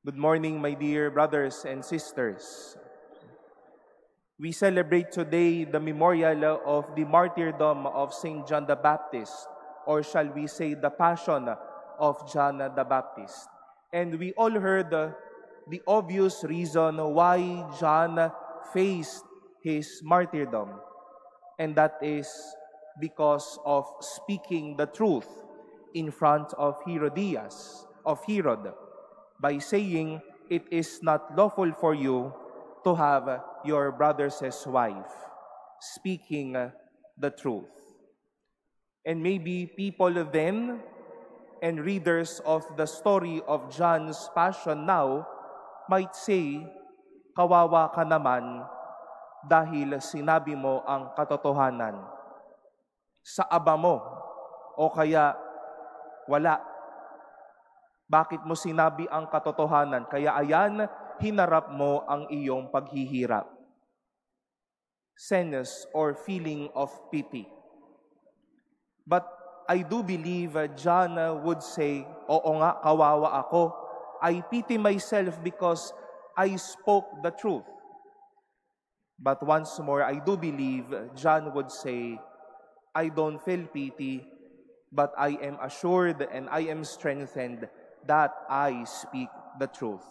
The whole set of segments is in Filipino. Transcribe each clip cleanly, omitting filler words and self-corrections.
Good morning, my dear brothers and sisters. We celebrate today the memorial of the martyrdom of Saint John the Baptist, or shall we say the passion of John the Baptist. And we all heard the obvious reason why John faced his martyrdom, and that is because of speaking the truth in front of Herod, by saying, "It is not lawful for you to have your brother's wife," speaking the truth. And maybe people then and readers of the story of John's passion now might say, "Kawawa ka naman dahil sinabi mo ang katotohanan. Sa aba mo o kaya wala. Bakit mo sinabi ang katotohanan? Kaya ayan, hinarap mo ang iyong paghihirap." Sense or feeling of pity. But I do believe John would say, "Oo nga, kawawa ako. I pity myself because I spoke the truth." But once more, I do believe John would say, "I don't feel pity, but I am assured and I am strengthened that I speak the truth."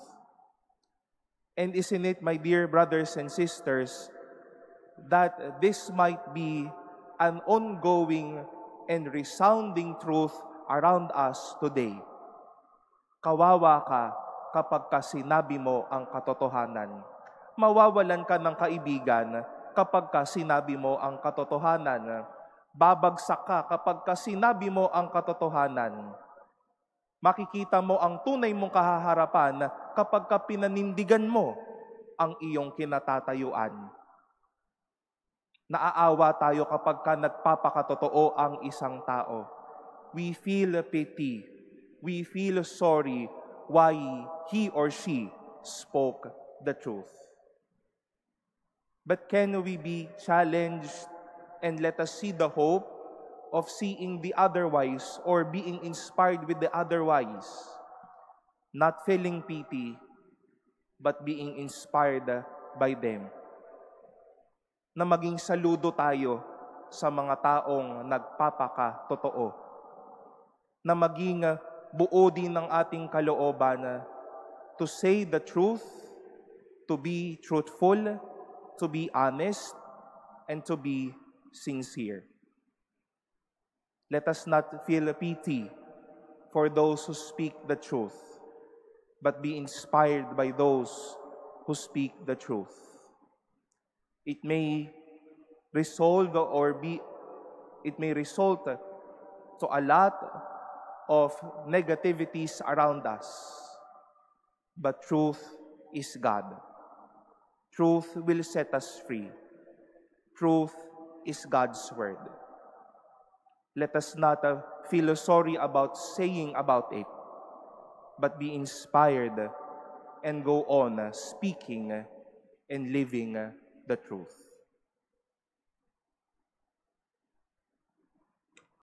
And isn't it, my dear brothers and sisters, that this might be an ongoing and resounding truth around us today? Kawawa ka kapag sinabi mo ang katotohanan. Mawawalan ka ng kaibigan kapag sinabi mo ang katotohanan. Babagsak ka kapag sinabi mo ang katotohanan. Makikita mo ang tunay mong kahaharapan kapag pinanindigan mo ang iyong kinatatayuan. Naaawa tayo kapag nagpapakatotoo ang isang tao. We feel pity. We feel sorry why he or she spoke the truth. But can we be challenged and let us see the hope of seeing the otherwise or being inspired with the otherwise? Not feeling pity, but being inspired by them. Na maging saludo tayo sa mga taong nagpapakatotoo. Na maging buo din ng ating kalooban to say the truth, to be truthful, to be honest, and to be sincere. Let us not feel pity for those who speak the truth, but be inspired by those who speak the truth. It may result to a lot of negativities around us, but truth is God. Truth will set us free. Truth is God's word. Let us not feel sorry about saying about it, but be inspired and go on speaking and living the truth.